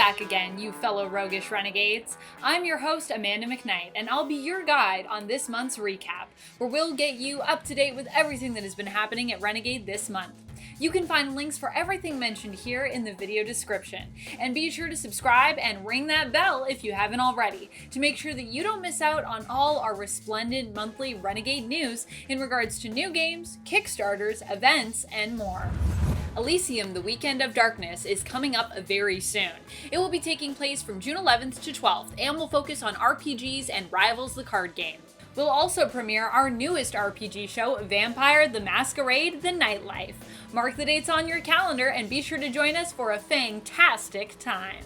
back again, you fellow roguish renegades. I'm your host, Amanda McKnight, and I'll be your guide on this month's recap, where we'll get you up to date with everything that has been happening at Renegade this month. You can find links for everything mentioned here in the video description, and be sure to subscribe and ring that bell if you haven't already, to make sure that you don't miss out on all our resplendent monthly Renegade news in regards to new games, Kickstarters, events, and more. Elysium, the Weekend of Darkness, is coming up very soon. It will be taking place from June 11th to 12th and will focus on RPGs and Rivals the card game. We'll also premiere our newest RPG show, Vampire the Masquerade the Nightlife. Mark the dates on your calendar and be sure to join us for a fantastic time.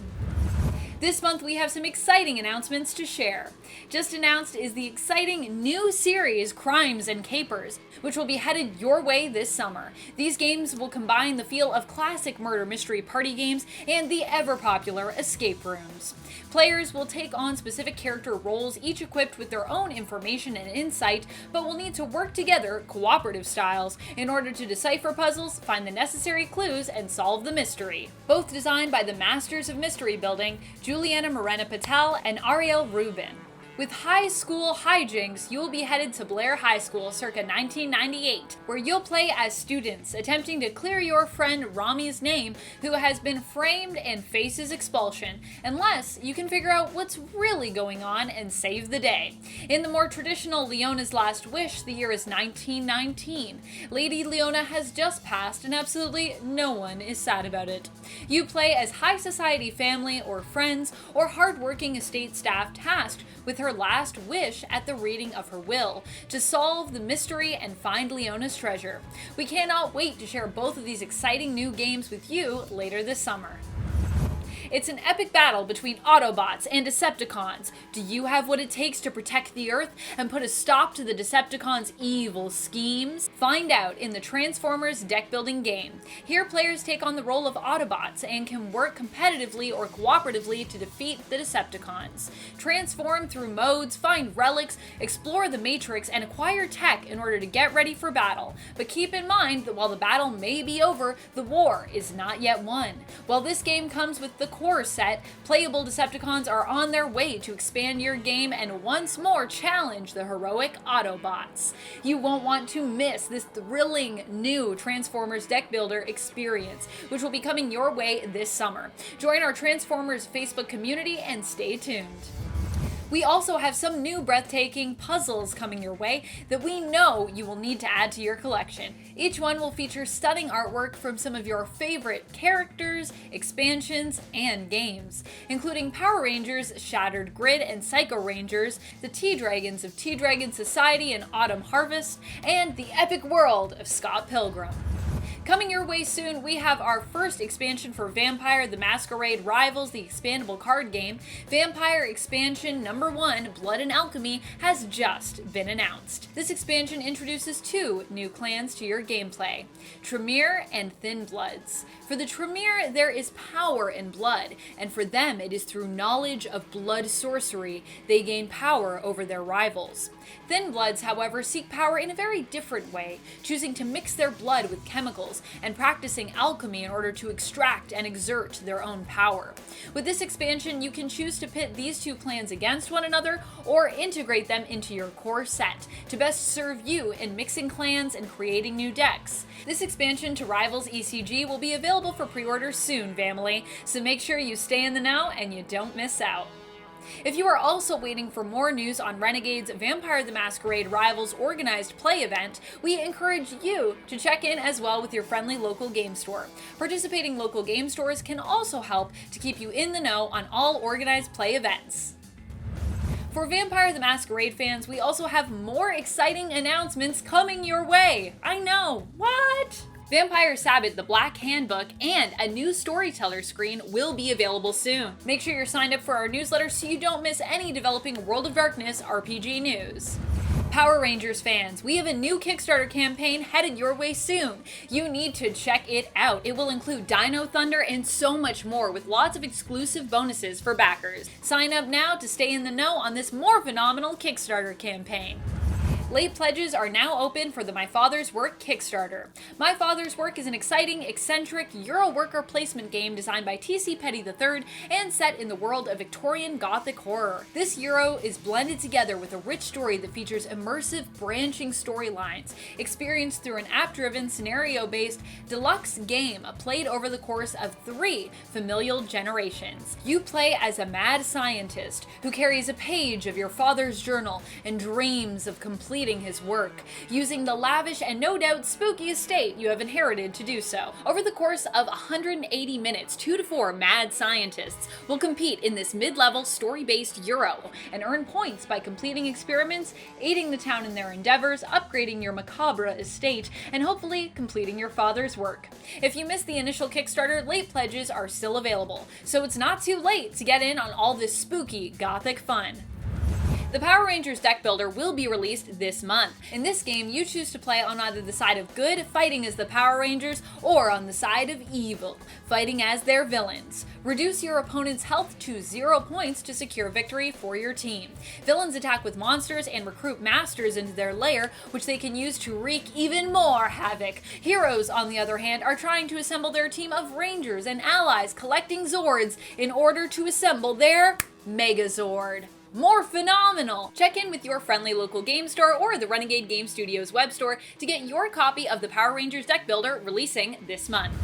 This month we have some exciting announcements to share. Just announced is the exciting new series Crimes and Capers, which will be headed your way this summer. These games will combine the feel of classic murder mystery party games and the ever-popular escape rooms. Players will take on specific character roles, each equipped with their own information and insight, but will need to work together, cooperative styles, in order to decipher puzzles, find the necessary clues, and solve the mystery. Both designed by the masters of mystery building, Juliana Morena Patel and Ariel Rubin. With high school hijinks, you will be headed to Blair High School circa 1998, where you'll play as students attempting to clear your friend Rami's name, who has been framed and faces expulsion, unless you can figure out what's really going on and save the day. In the more traditional Leona's Last Wish, the year is 1919. Lady Leona has just passed and absolutely no one is sad about it. You play as high society family or friends or hardworking estate staff tasked with her last wish at the reading of her will, to solve the mystery and find Leona's treasure. We cannot wait to share both of these exciting new games with you later this summer. It's an epic battle between Autobots and Decepticons. Do you have what it takes to protect the Earth and put a stop to the Decepticons' evil schemes? Find out in the Transformers deck building game. Here players take on the role of Autobots and can work competitively or cooperatively to defeat the Decepticons. Transform through modes, find relics, explore the Matrix, and acquire tech in order to get ready for battle. But keep in mind that while the battle may be over, the war is not yet won. While this game comes with the core set, playable Decepticons are on their way to expand your game and once more challenge the heroic Autobots. You won't want to miss this thrilling new Transformers deck builder experience, which will be coming your way this summer. Join our Transformers Facebook community and stay tuned. We also have some new breathtaking puzzles coming your way that we know you will need to add to your collection. Each one will feature stunning artwork from some of your favorite characters, expansions, and games, including Power Rangers, Shattered Grid, and Psycho Rangers, the T-Dragons of T-Dragon Society and Autumn Harvest, and the epic world of Scott Pilgrim. Coming your way soon, we have our first expansion for Vampire the Masquerade Rivals, the expandable card game. Vampire Expansion number 1, Blood and Alchemy, has just been announced. This expansion introduces 2 new clans to your gameplay, Tremere and Thin Bloods. For the Tremere, there is power in blood, and for them it is through knowledge of blood sorcery they gain power over their rivals. Thin Bloods, however, seek power in a very different way, choosing to mix their blood with chemicals and practicing alchemy in order to extract and exert their own power. With this expansion, you can choose to pit these 2 clans against one another or integrate them into your core set to best serve you in mixing clans and creating new decks. This expansion to Rivals ECG will be available for pre-order soon, family, so make sure you stay in the know and you don't miss out. If you are also waiting for more news on Renegade's Vampire the Masquerade Rivals organized play event, we encourage you to check in as well with your friendly local game store. Participating local game stores can also help to keep you in the know on all organized play events. For Vampire the Masquerade fans, we also have more exciting announcements coming your way. I know, what? Vampire Sabbath, the Black Handbook, and a new storyteller screen will be available soon. Make sure you're signed up for our newsletter so you don't miss any developing World of Darkness RPG news. Power Rangers fans, we have a new Kickstarter campaign headed your way soon. You need to check it out. It will include Dino Thunder and so much more, with lots of exclusive bonuses for backers. Sign up now to stay in the know on this more phenomenal Kickstarter campaign. Late pledges are now open for the My Father's Work Kickstarter. My Father's Work is an exciting, eccentric Euro worker placement game designed by T.C. Petty III and set in the world of Victorian Gothic horror. This Euro is blended together with a rich story that features immersive, branching storylines, experienced through an app-driven, scenario-based deluxe game played over the course of 3 familial generations. You play as a mad scientist who carries a page of your father's journal and dreams of completing his work, using the lavish and no doubt spooky estate you have inherited to do so. Over the course of 180 minutes, 2 to 4 mad scientists will compete in this mid-level story-based Euro and earn points by completing experiments, aiding the town in their endeavors, upgrading your macabre estate, and hopefully completing your father's work. If you missed the initial Kickstarter, late pledges are still available, so it's not too late to get in on all this spooky Gothic fun. The Power Rangers deck builder will be released this month. In this game, you choose to play on either the side of good, fighting as the Power Rangers, or on the side of evil, fighting as their villains. Reduce your opponent's health to 0 points to secure victory for your team. Villains attack with monsters and recruit masters into their lair, which they can use to wreak even more havoc. Heroes, on the other hand, are trying to assemble their team of Rangers and allies, collecting Zords in order to assemble their Megazord. More phenomenal! Check in with your friendly local game store or the Renegade Game Studios web store to get your copy of the Power Rangers deck builder releasing this month.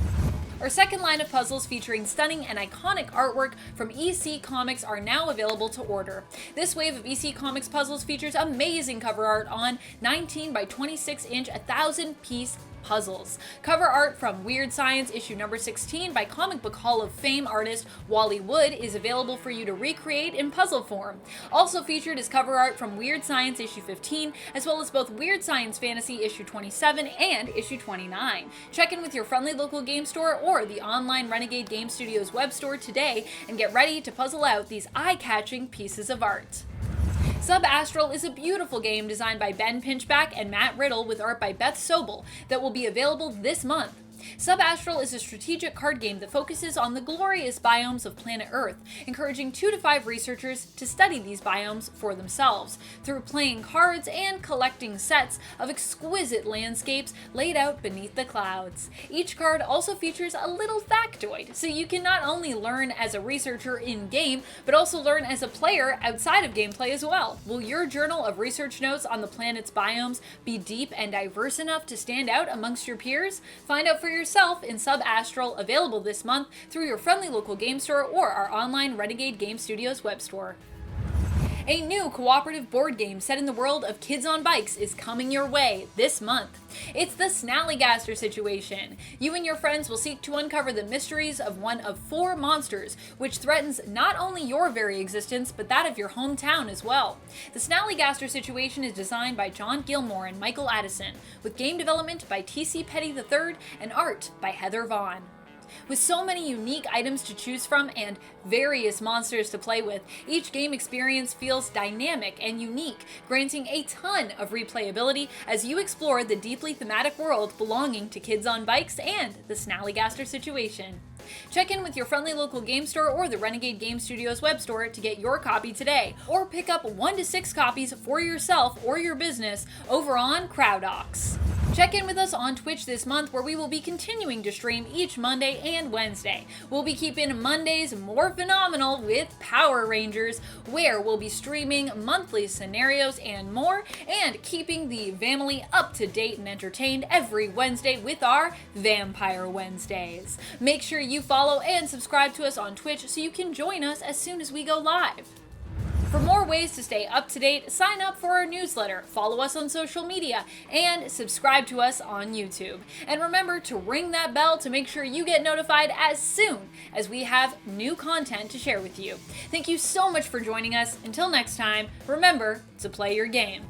Our second line of puzzles featuring stunning and iconic artwork from EC Comics are now available to order. This wave of EC Comics puzzles features amazing cover art on 19 by 26 inch 1,000-piece puzzles. Cover art from Weird Science issue number 16 by Comic Book Hall of Fame artist Wally Wood is available for you to recreate in puzzle form. Also featured is cover art from Weird Science issue 15, as well as both Weird Science Fantasy issue 27 and issue 29. Check in with your friendly local game store or the online Renegade Game Studios web store today and get ready to puzzle out these eye-catching pieces of art. Subastral is a beautiful game designed by Ben Pinchback and Matt Riddle with art by Beth Sobel that will be available this month. Subastral is a strategic card game that focuses on the glorious biomes of planet Earth, encouraging 2 to 5 researchers to study these biomes for themselves, through playing cards and collecting sets of exquisite landscapes laid out beneath the clouds. Each card also features a little factoid, so you can not only learn as a researcher in-game, but also learn as a player outside of gameplay as well. Will your journal of research notes on the planet's biomes be deep and diverse enough to stand out amongst your peers? Find out for yourself in Subastral, available this month through your friendly local game store or our online Renegade Game Studios web store. A new cooperative board game set in the world of Kids on Bikes is coming your way this month. It's the Snallygaster Situation. You and your friends will seek to uncover the mysteries of one of 4 monsters, which threatens not only your very existence, but that of your hometown as well. The Snallygaster Situation is designed by John Gilmore and Michael Addison, with game development by T.C. Petty III and art by Heather Vaughn. With so many unique items to choose from and various monsters to play with, each game experience feels dynamic and unique, granting a ton of replayability as you explore the deeply thematic world belonging to Kids on Bikes and the Snallygaster Situation. Check in with your friendly local game store or the Renegade Game Studios web store to get your copy today, or pick up 1 to 6 copies for yourself or your business over on Crowdox. Check in with us on Twitch this month, where we will be continuing to stream each Monday and Wednesday. We'll be keeping Mondays more phenomenal with Power Rangers, where we'll be streaming monthly scenarios and more, and keeping the family up to date and entertained every Wednesday with our Vampire Wednesdays. Make sure you follow and subscribe to us on Twitch so you can join us as soon as we go live. For more ways to stay up to date, sign up for our newsletter, follow us on social media, and subscribe to us on YouTube. And remember to ring that bell to make sure you get notified as soon as we have new content to share with you. Thank you so much for joining us. Until next time, remember to play your game.